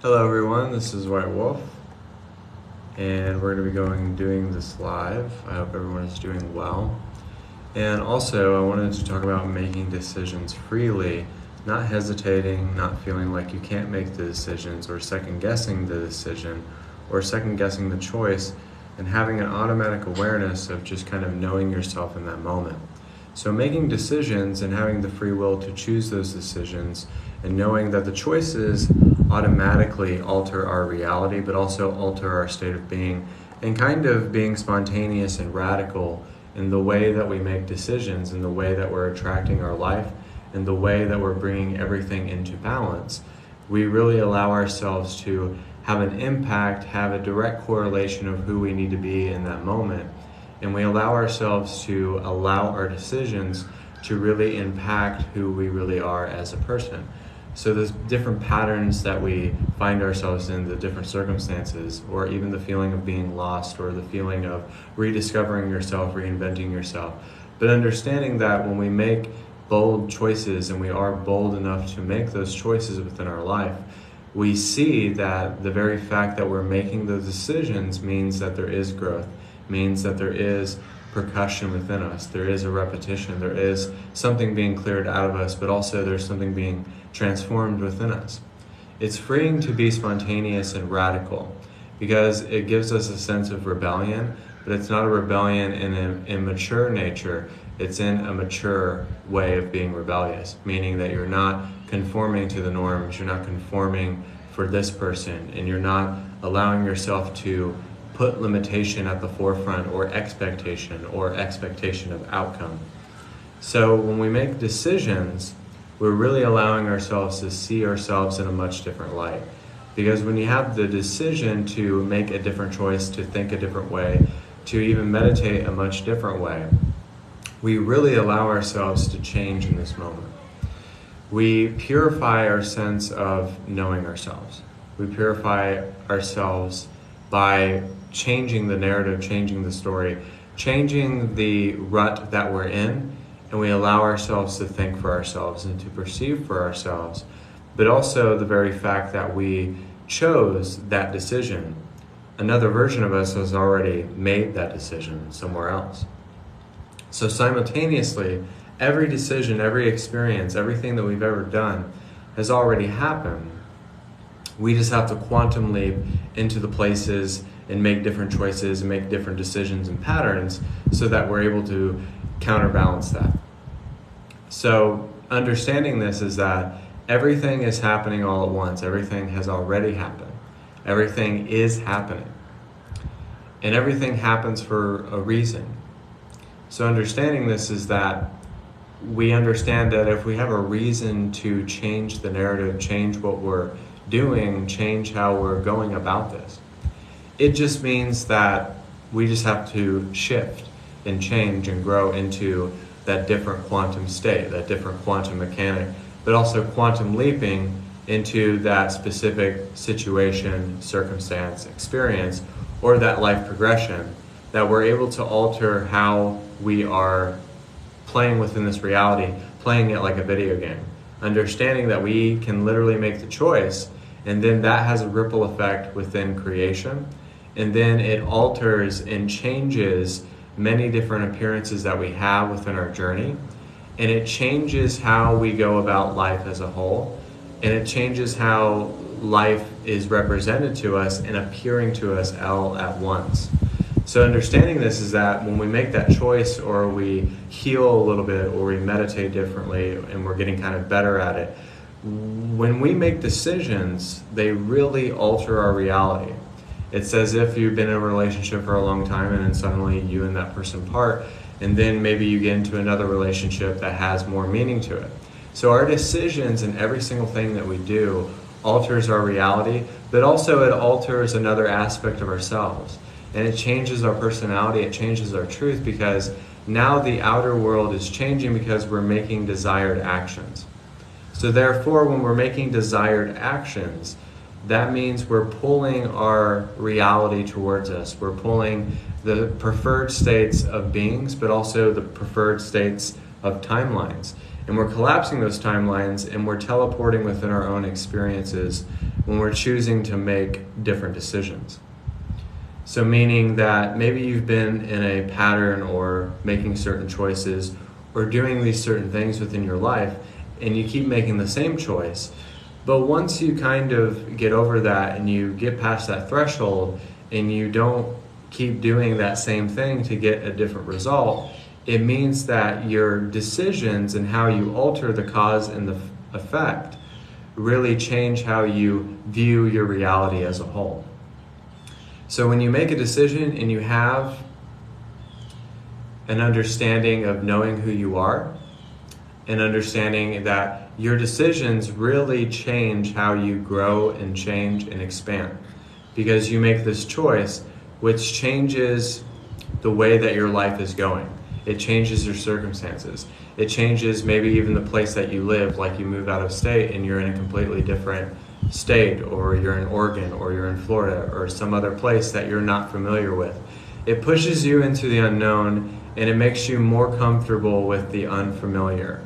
Hello everyone, this is White Wolf, and we're going to be doing this live. I hope everyone is doing well. And also, I wanted to talk about making decisions freely, not hesitating, not feeling like you can't make the decisions, or second guessing the decision, or second guessing the choice, and having an automatic awareness of just kind of knowing yourself in that moment. So making decisions and having the free will to choose those decisions and knowing that the choices automatically alter our reality, but also alter our state of being, and kind of being spontaneous and radical in the way that we make decisions, in the way that we're attracting our life, in the way that we're bringing everything into balance. We really allow ourselves to have an impact, have a direct correlation of who we need to be in that moment. And we allow ourselves to allow our decisions to really impact who we really are as a person. So there's different patterns that we find ourselves in, the different circumstances, or even the feeling of being lost, or the feeling of rediscovering yourself, reinventing yourself. But understanding that when we make bold choices, and we are bold enough to make those choices within our life, we see that the very fact that we're making those decisions means that there is growth, means that there is percussion within us, there is a repetition, there is something being cleared out of us, but also there's something being transformed within us. It's freeing to be spontaneous and radical because it gives us a sense of rebellion, but it's not a rebellion in an immature nature, it's in a mature way of being rebellious, meaning that you're not conforming to the norms, you're not conforming for this person, and you're not allowing yourself to put limitation at the forefront, or expectation of outcome. So when we make decisions, we're really allowing ourselves to see ourselves in a much different light. Because when you have the decision to make a different choice, to think a different way, to even meditate a much different way, we really allow ourselves to change in this moment. We purify our sense of knowing ourselves. We purify ourselves by changing the narrative, changing the story, changing the rut that we're in, and we allow ourselves to think for ourselves and to perceive for ourselves. But also the very fact that we chose that decision, another version of us has already made that decision somewhere else. So simultaneously, every decision, every experience, everything that we've ever done has already happened. We just have to quantum leap into the places and make different choices and make different decisions and patterns so that we're able to counterbalance that. So understanding this is that everything is happening all at once. Everything has already happened. Everything is happening. And everything happens for a reason. So understanding this is that we understand that if we have a reason to change the narrative, change what we're doing, change how we're going about this, it just means that we just have to shift and change and grow into that different quantum state, that different quantum mechanic, but also quantum leaping into that specific situation, circumstance, experience, or that life progression, that we're able to alter how we are playing within this reality, playing it like a video game, understanding that we can literally make the choice, and then that has a ripple effect within creation, and then it alters and changes many different appearances that we have within our journey, and it changes how we go about life as a whole, and it changes how life is represented to us and appearing to us all at once. So understanding this is that when we make that choice, or we heal a little bit, or we meditate differently, and we're getting kind of better at it, when we make decisions, they really alter our reality. It's as if you've been in a relationship for a long time, and then suddenly you and that person part, and then maybe you get into another relationship that has more meaning to it. So our decisions and every single thing that we do alters our reality, but also it alters another aspect of ourselves. And it changes our personality, it changes our truth, because now the outer world is changing because we're making desired actions. So therefore, when we're making desired actions, that means we're pulling our reality towards us. We're pulling the preferred states of beings, but also the preferred states of timelines. And we're collapsing those timelines, and we're teleporting within our own experiences when we're choosing to make different decisions. So meaning that maybe you've been in a pattern or making certain choices or doing these certain things within your life, and you keep making the same choice. But once you kind of get over that and you get past that threshold and you don't keep doing that same thing to get a different result, it means that your decisions and how you alter the cause and the effect really change how you view your reality as a whole. So when you make a decision and you have an understanding of knowing who you are, and understanding that your decisions really change how you grow and change and expand, because you make this choice which changes the way that your life is going. It changes your circumstances. It changes maybe even the place that you live, like you move out of state and you're in a completely different state, or you're in Oregon, or you're in Florida, or some other place that you're not familiar with. It pushes you into the unknown, and it makes you more comfortable with the unfamiliar,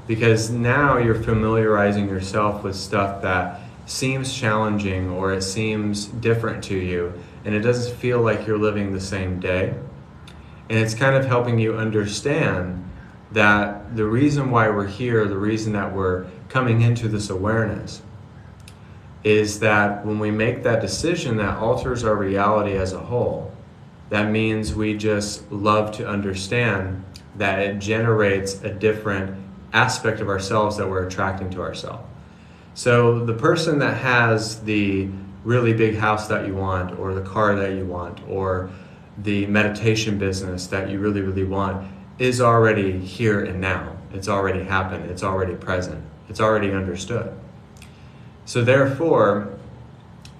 because now you're familiarizing yourself with stuff that seems challenging or it seems different to you, and it doesn't feel like you're living the same day. And it's kind of helping you understand that the reason why we're here, the reason that we're coming into this awareness, is that when we make that decision that alters our reality as a whole, that means we just love to understand that it generates a different aspect of ourselves that we're attracting to ourselves. So the person that has the really big house that you want, or the car that you want, or the meditation business that you really, really want, is already here and now. It's already happened. It's already present. It's already understood. So therefore,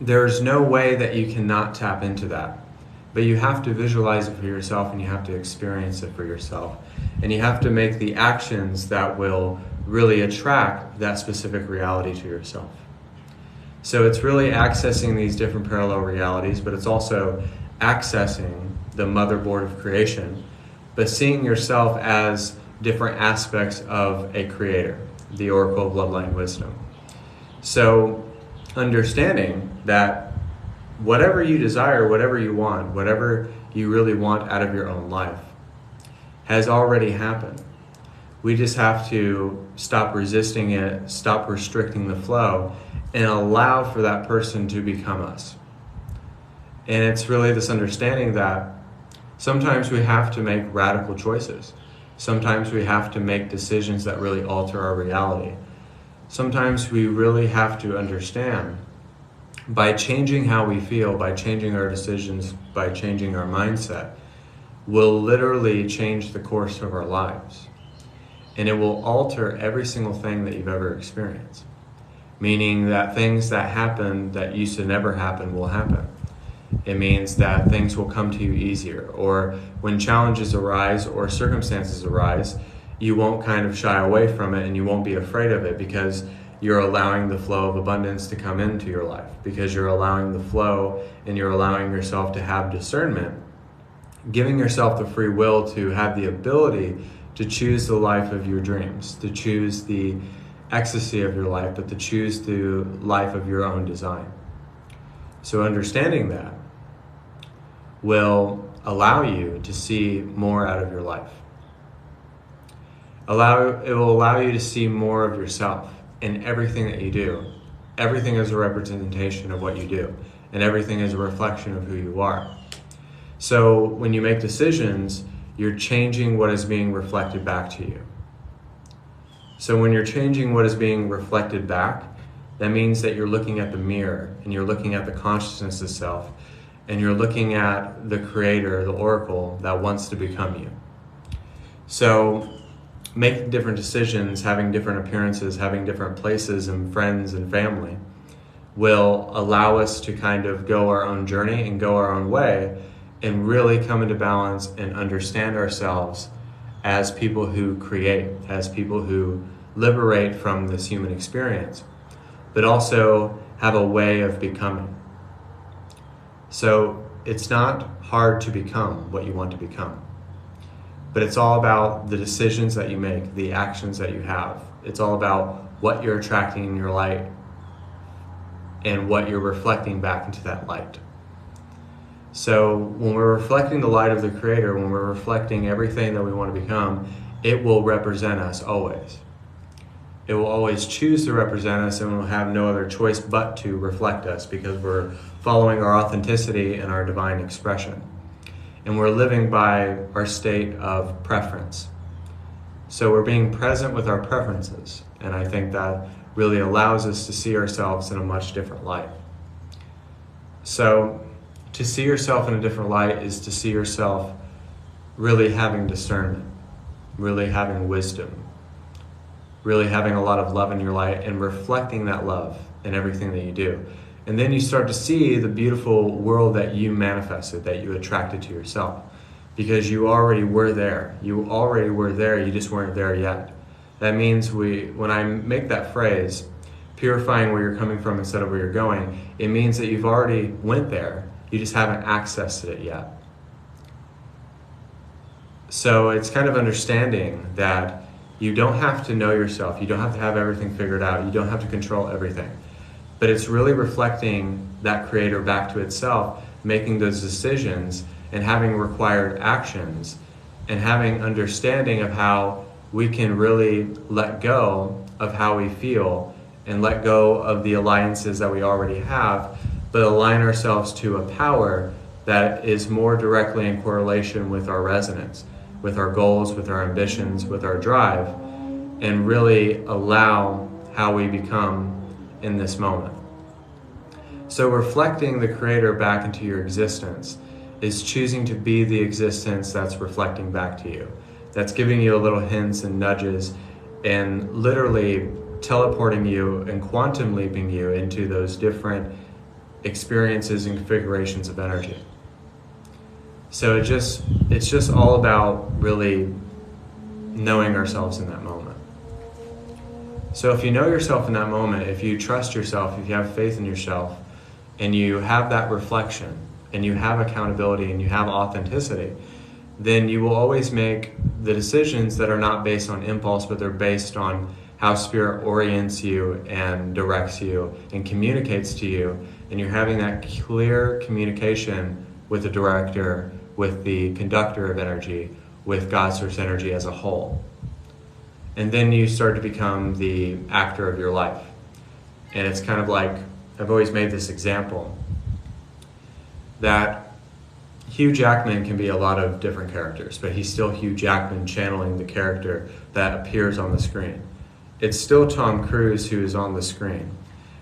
there's no way that you cannot tap into that. But you have to visualize it for yourself, and you have to experience it for yourself. And you have to make the actions that will really attract that specific reality to yourself. So it's really accessing these different parallel realities, but it's also accessing the motherboard of creation, but seeing yourself as different aspects of a creator, the Oracle of Love, Light, and Wisdom. So understanding that whatever you desire, whatever you want, whatever you really want out of your own life has already happened. We just have to stop resisting it, stop restricting the flow, and allow for that person to become us. And it's really this understanding that sometimes we have to make radical choices. Sometimes we have to make decisions that really alter our reality. Sometimes we really have to understand, by changing how we feel, by changing our decisions, by changing our mindset, will literally change the course of our lives. And it will alter every single thing that you've ever experienced. Meaning that things that happen that used to never happen will happen. It means that things will come to you easier, or when challenges arise or circumstances arise, you won't kind of shy away from it and you won't be afraid of it, because you're allowing the flow of abundance to come into your life, because you're allowing the flow and you're allowing yourself to have discernment, giving yourself the free will to have the ability to choose the life of your dreams, to choose the ecstasy of your life, but to choose the life of your own design. So understanding that will allow you to see more out of your life. It will allow you to see more of yourself in everything that you do. Everything is a representation of what you do, and everything is a reflection of who you are. So when you make decisions, you're changing what is being reflected back to you. So when you're changing what is being reflected back, that means that you're looking at the mirror, and you're looking at the consciousness itself, and you're looking at the creator, the oracle that wants to become you. So making different decisions, having different appearances, having different places and friends and family will allow us to kind of go our own journey and go our own way, and really come into balance and understand ourselves as people who create, as people who liberate from this human experience, but also have a way of becoming. So it's not hard to become what you want to become, but it's all about the decisions that you make, the actions that you have. It's all about what you're attracting in your light and what you're reflecting back into that light. So when we're reflecting the light of the Creator, when we're reflecting everything that we want to become, it will represent us always. It will always choose to represent us, and we'll have no other choice but to reflect us, because we're following our authenticity and our divine expression. And we're living by our state of preference. So we're being present with our preferences, and I think that really allows us to see ourselves in a much different light. So to see yourself in a different light is to see yourself really having discernment, really having wisdom, really having a lot of love in your light, and reflecting that love in everything that you do. And then you start to see the beautiful world that you manifested, that you attracted to yourself, because you already were there. You already were there, you just weren't there yet. That means when I make that phrase, purifying where you're coming from instead of where you're going, it means that you've already went there, you just haven't accessed it yet. So it's kind of understanding that you don't have to know yourself, you don't have to have everything figured out, you don't have to control everything. But it's really reflecting that Creator back to itself, making those decisions and having required actions, and having understanding of how we can really let go of how we feel and let go of the alliances that we already have, but align ourselves to a power that is more directly in correlation with our resonance, with our goals, with our ambitions, with our drive, and really allow how we become in this moment. So reflecting the Creator back into your existence is choosing to be the existence that's reflecting back to you, that's giving you a little hints and nudges, and literally teleporting you and quantum leaping you into those different experiences and configurations of energy. So it's just all about really knowing ourselves in that moment. So if you know yourself in that moment, if you trust yourself, if you have faith in yourself, and you have that reflection, and you have accountability, and you have authenticity, then you will always make the decisions that are not based on impulse, but they're based on how Spirit orients you and directs you and communicates to you, and you're having that clear communication with the director, with the conductor of energy, with God's source energy as a whole. And then you start to become the actor of your life. And it's kind of like, I've always made this example, that Hugh Jackman can be a lot of different characters, but he's still Hugh Jackman channeling the character that appears on the screen. It's still Tom Cruise who is on the screen,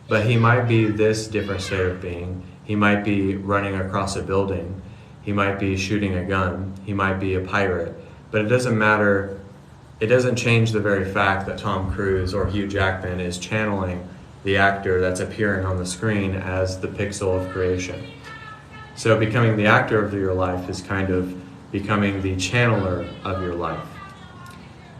but he might be this different state of being. He might be running across a building. He might be shooting a gun. He might be a pirate. But it doesn't matter. It doesn't change the very fact that Tom Cruise or Hugh Jackman is channeling the actor that's appearing on the screen as the pixel of creation. So becoming the actor of your life is kind of becoming the channeler of your life.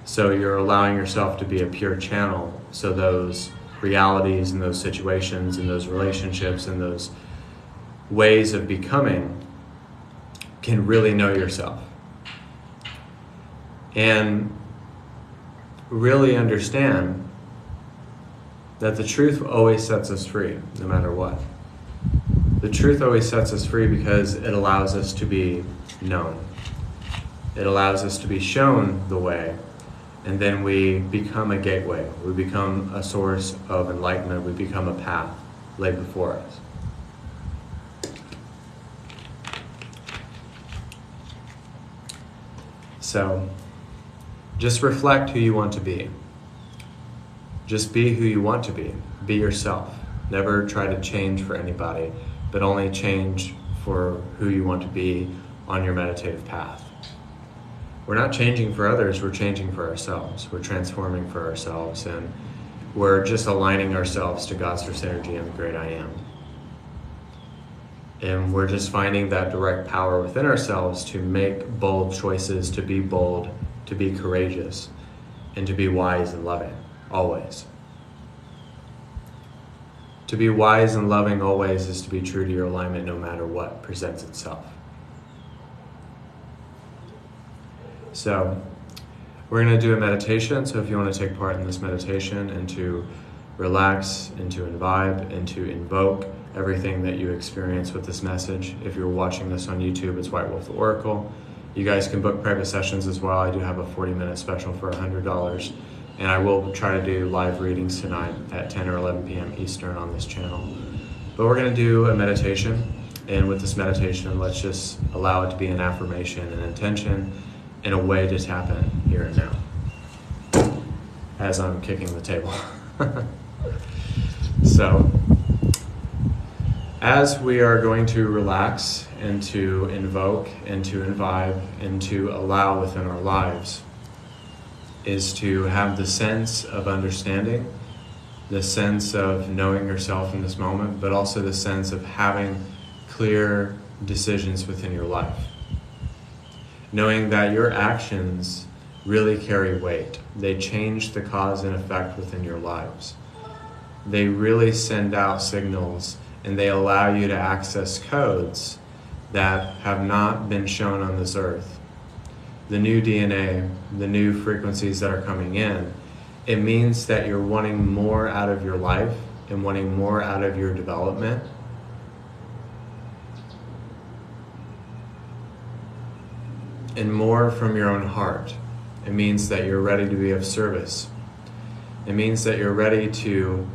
So you're allowing yourself to be a pure channel, so those realities and those situations and those relationships and those ways of becoming can really know yourself. And really understand that the truth always sets us free, no matter what. The truth always sets us free because it allows us to be known. It allows us to be shown the way, and then we become a gateway. We become a source of enlightenment. We become a path laid before us. So, just reflect who you want to be. Just be who you want to be. Be yourself. Never try to change for anybody, but only change for who you want to be on your meditative path. We're not changing for others, we're changing for ourselves. We're transforming for ourselves, and we're just aligning ourselves to God's source energy and the great I Am. And we're just finding that direct power within ourselves to make bold choices, to be bold, to be courageous, and to be wise and loving, always. To be wise and loving always is to be true to your alignment no matter what presents itself. So, we're going to do a meditation, so if you want to take part in this meditation and to relax and to imbibe and to invoke everything that you experience with this message. If you're watching this on YouTube, it's White Wolf the Oracle. You guys can book private sessions as well. I do have a 40-minute special for $100. And I will try to do live readings tonight at 10 or 11 p.m. Eastern on this channel. But we're going to do a meditation. And with this meditation, let's just allow it to be an affirmation and intention and a way to tap in here and now. As I'm kicking the table. So, as we are going to relax and to invoke and to imbibe and to allow within our lives, is to have the sense of understanding, the sense of knowing yourself in this moment, but also the sense of having clear decisions within your life. Knowing that your actions really carry weight. They change the cause and effect within your lives. They really send out signals and they allow you to access codes that have not been shown on this earth. The new DNA, the new frequencies that are coming in, it means that you're wanting more out of your life and wanting more out of your development. And more from your own heart. It means that you're ready to be of service. It means that you're ready to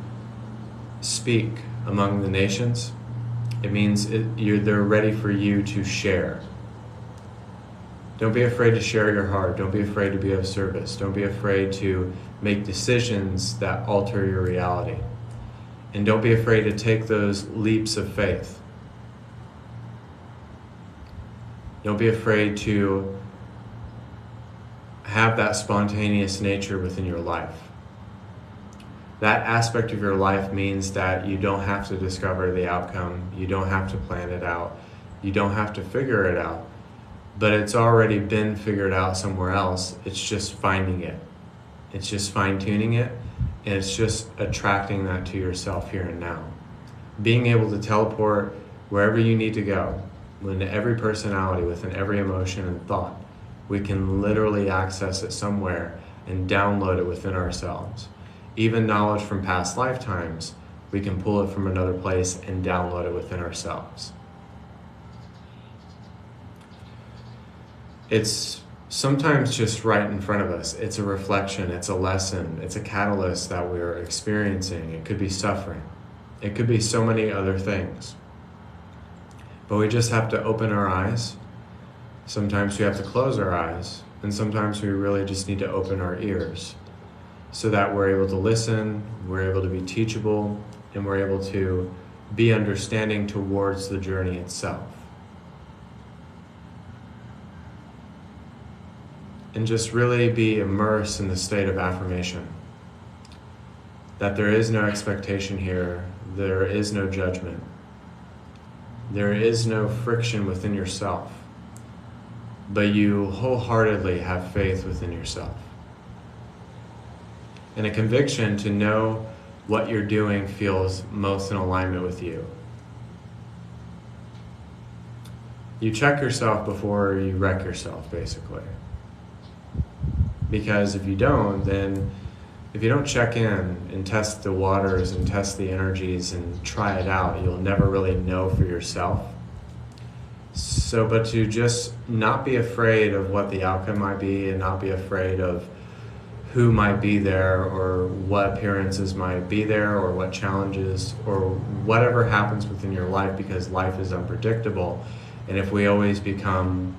speak among the nations. It means they're ready for you to share. Don't be afraid to share your heart. Don't be afraid to be of service. Don't be afraid to make decisions that alter your reality. And don't be afraid to take those leaps of faith. Don't be afraid to have that spontaneous nature within your life. That aspect of your life means that you don't have to discover the outcome. You don't have to plan it out. You don't have to figure it out. But it's already been figured out somewhere else. It's just finding it. It's just fine-tuning it. And it's just attracting that to yourself here and now. Being able to teleport wherever you need to go, within every personality, within every emotion and thought, we can literally access it somewhere and download it within ourselves. Even knowledge from past lifetimes, we can pull it from another place and download it within ourselves. It's sometimes just right in front of us. It's a reflection, it's a lesson, it's a catalyst that we're experiencing. It could be suffering. It could be so many other things. But we just have to open our eyes. Sometimes we have to close our eyes, and sometimes we really just need to open our ears so that we're able to listen, we're able to be teachable, and we're able to be understanding towards the journey itself. And just really be immersed in the state of affirmation. That there is no expectation here, there is no judgment. There is no friction within yourself, but you wholeheartedly have faith within yourself. And a conviction to know what you're doing feels most in alignment with you. You check yourself before you wreck yourself, basically. Because if you don't, then if you don't check in and test the waters and test the energies and try it out, you'll never really know for yourself. So, but to just not be afraid of what the outcome might be and not be afraid of who might be there or what appearances might be there or what challenges or whatever happens within your life, because life is unpredictable. And if we always become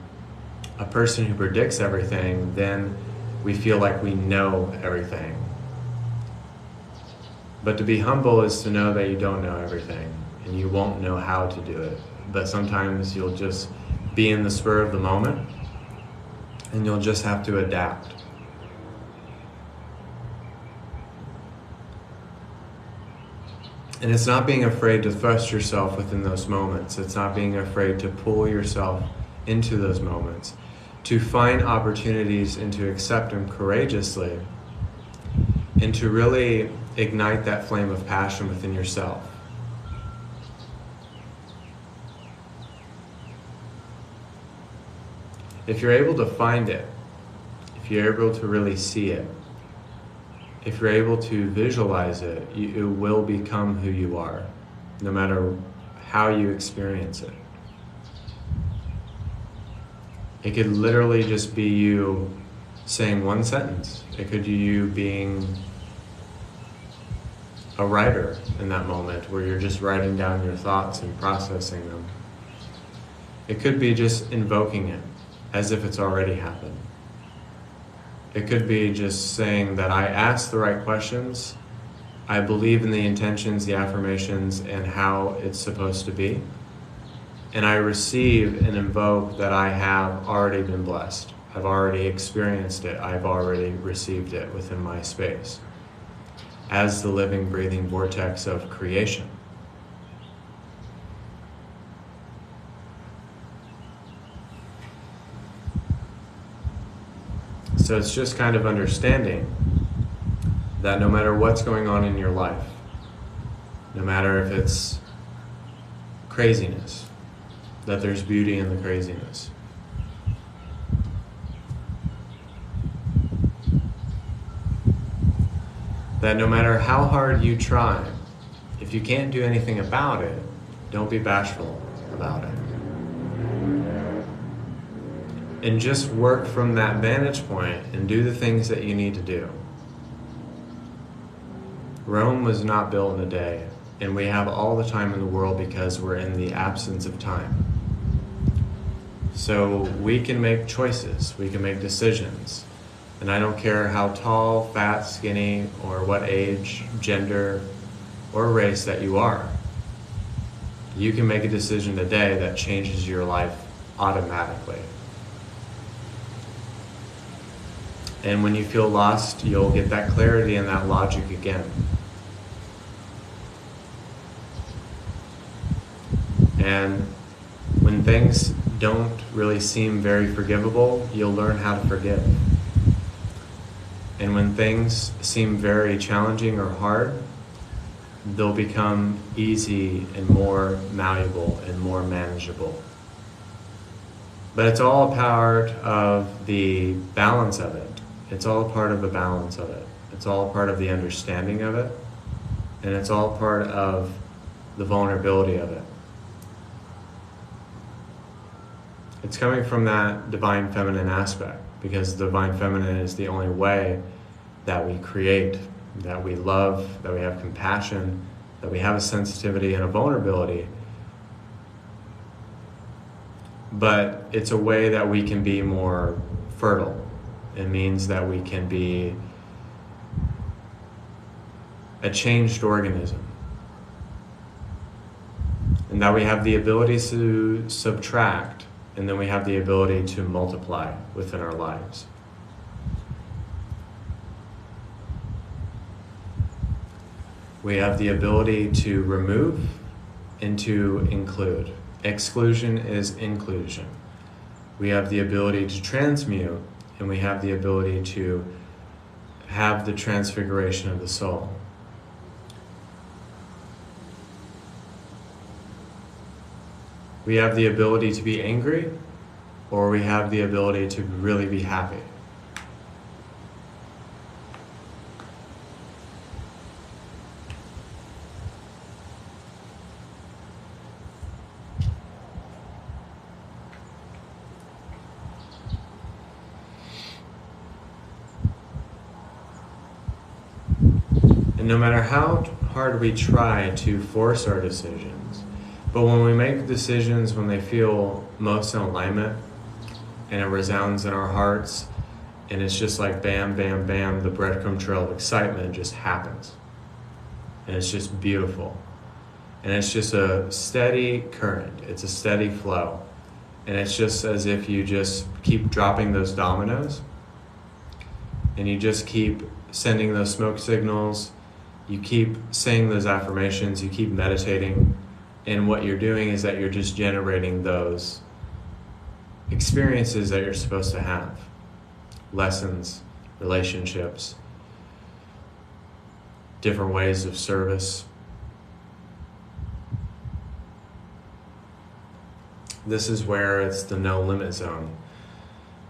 a person who predicts everything, then we feel like we know everything. But to be humble is to know that you don't know everything and you won't know how to do it. But sometimes you'll just be in the spur of the moment and you'll just have to adapt. And it's not being afraid to thrust yourself within those moments. It's not being afraid to pull yourself into those moments, to find opportunities and to accept them courageously, and to really ignite that flame of passion within yourself. If you're able to find it, if you're able to really see it, if you're able to visualize it, it will become who you are, no matter how you experience it. It could literally just be you saying one sentence. It could be you being a writer in that moment where you're just writing down your thoughts and processing them. It could be just invoking it as if it's already happened. It could be just saying that I asked the right questions, I believe in the intentions, the affirmations, and how it's supposed to be, and I receive and invoke that I have already been blessed. I've already experienced it. I've already received it within my space as the living, breathing vortex of creation. So it's just kind of understanding that no matter what's going on in your life, no matter if it's craziness, that there's beauty in the craziness. That no matter how hard you try, if you can't do anything about it, don't be bashful about it. And just work from that vantage point and do the things that you need to do. Rome was not built in a day, and we have all the time in the world because we're in the absence of time. So we can make choices, we can make decisions. And I don't care how tall, fat, skinny, or what age, gender, or race that you are. You can make a decision today that changes your life automatically. And when you feel lost, you'll get that clarity and that logic again. And when things don't really seem very forgivable, you'll learn how to forgive. And when things seem very challenging or hard, they'll become easy and more malleable and more manageable. But it's all a part of the balance of it. It's all a part of the balance of it. It's all a part of the understanding of it. And it's all part of the vulnerability of it. It's coming from that divine feminine aspect, because the divine feminine is the only way that we create, that we love, that we have compassion, that we have a sensitivity and a vulnerability. But it's a way that we can be more fertile. It means that we can be a changed organism. And that we have the ability to subtract, and then we have the ability to multiply within our lives. We have the ability to remove and to include. Exclusion is inclusion. We have the ability to transmute, and we have the ability to have the transfiguration of the soul. We have the ability to be angry, or we have the ability to really be happy. And no matter how hard we try to force our decisions, but when we make decisions when they feel most in alignment and it resounds in our hearts, and it's just like bam, bam, bam, the breadcrumb trail of excitement just happens. And it's just beautiful. And it's just a steady current. It's a steady flow. And it's just as if you just keep dropping those dominoes, and you just keep sending those smoke signals, you keep saying those affirmations, you keep meditating, and what you're doing is that you're just generating those experiences that you're supposed to have. Lessons, relationships, different ways of service. This is where it's the no limit zone.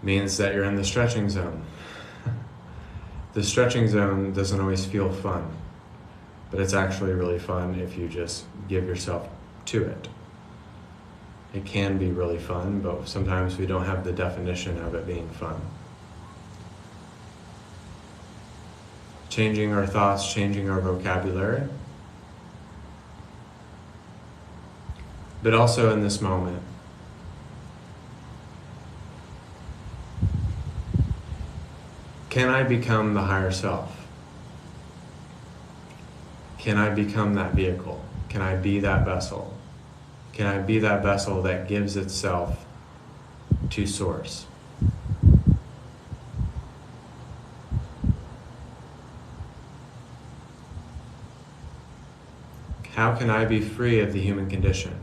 Means that you're in the stretching zone. The stretching zone doesn't always feel fun, but it's actually really fun if you just give yourself to it. It can be really fun, but sometimes we don't have the definition of it being fun. Changing our thoughts, changing our vocabulary. But also in this moment, can I become the higher self? Can I become that vehicle? Can I be that vessel? Can I be that vessel that gives itself to Source? How can I be free of the human condition,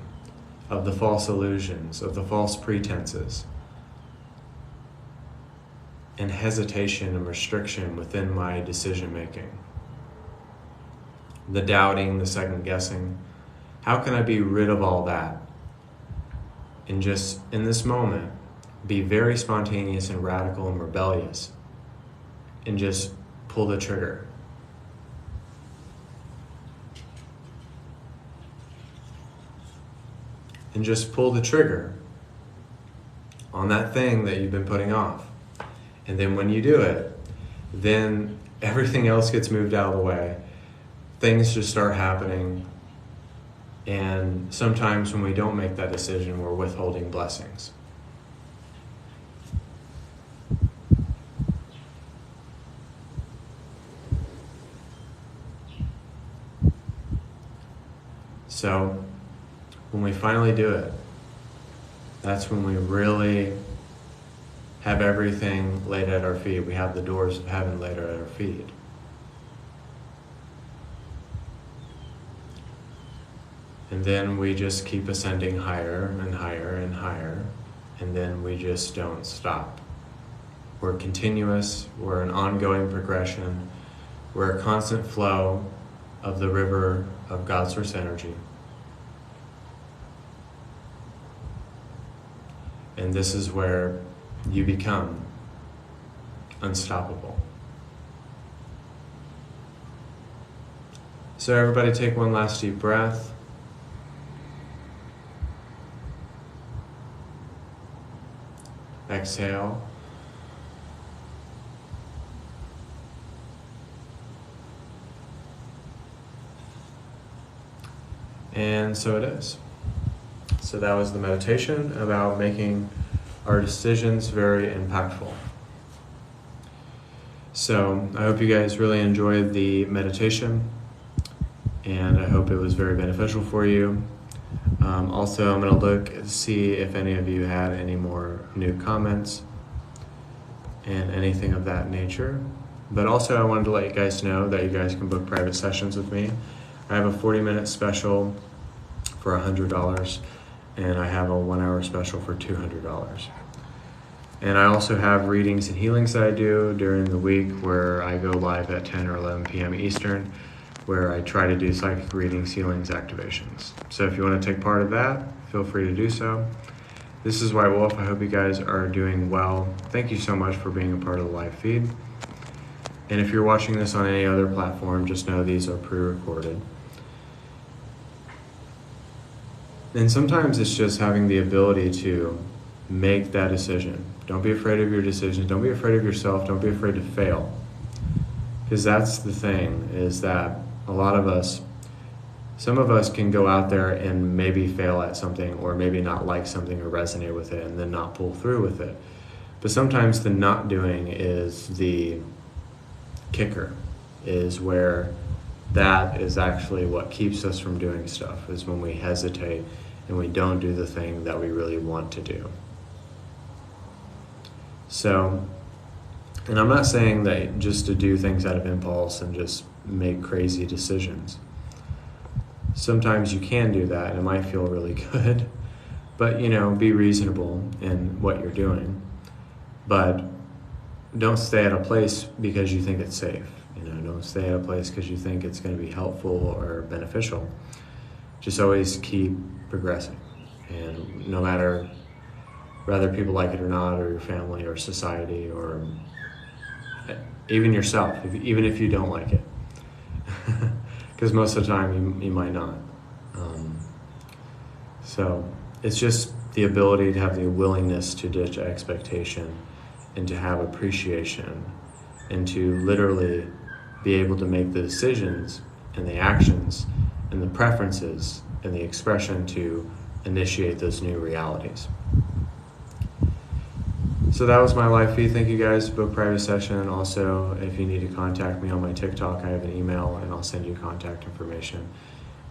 of the false illusions, of the false pretenses, and hesitation and restriction within my decision making? The doubting, the second guessing. How can I be rid of all that and just, in this moment, be very spontaneous and radical and rebellious and just pull the trigger? And just pull the trigger on that thing that you've been putting off. And then when you do it, then everything else gets moved out of the way. Things just start happening. And sometimes when we don't make that decision, we're withholding blessings. So when we finally do it, that's when we really have everything laid at our feet. We have the doors of heaven laid at our feet. And then we just keep ascending higher and higher and higher, and then we just don't stop. We're continuous, we're an ongoing progression, we're a constant flow of the river of God Source energy. And this is where you become unstoppable. So everybody take one last deep breath. Exhale. And so it is. So that was the meditation about making our decisions very impactful. So I hope you guys really enjoyed the meditation, and I hope it was very beneficial for you. Also, I'm going to look and see if any of you had any more new comments and anything of that nature. But also, I wanted to let you guys know that you guys can book private sessions with me. I have a 40-minute special for $100, and I have a 1-hour special for $200. And I also have readings and healings that I do during the week where I go live at 10 or 11 p.m. Eastern, where I try to do psychic readings, healings, activations. So if you want to take part of that, feel free to do so. This is White Wolf. I hope you guys are doing well. Thank you so much for being a part of the live feed. And if you're watching this on any other platform, just know these are pre-recorded. And sometimes it's just having the ability to make that decision. Don't be afraid of your decisions. Don't be afraid of yourself. Don't be afraid to fail. Because that's the thing, is that a lot of us, some of us can go out there and maybe fail at something, or maybe not like something or resonate with it and then not pull through with it. But sometimes the not doing is the kicker, is where that is actually what keeps us from doing stuff, is when we hesitate and we don't do the thing that we really want to do. So, and I'm not saying that just to do things out of impulse and just make crazy decisions. Sometimes you can do that and it might feel really good, but be reasonable in what you're doing. But don't stay at a place because you think it's safe. Don't stay at a place because you think it's going to be helpful or beneficial. Just always keep progressing. And no matter whether people like it or not, or your family or society or even yourself, even if you don't like it. Because most of the time you might not. So it's just the ability to have the willingness to ditch expectation and to have appreciation and to literally be able to make the decisions and the actions and the preferences and the expression to initiate those new realities. So that was my live feed. Thank you guys. Book private session. Also, if you need to contact me on my TikTok, I have an email and I'll send you contact information.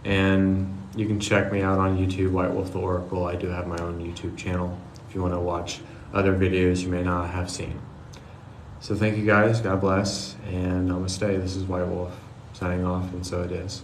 And you can check me out on YouTube, White Wolf the Oracle. I do have my own YouTube channel if you want to watch other videos you may not have seen. So thank you guys. God bless. And namaste. This is White Wolf signing off, and so it is.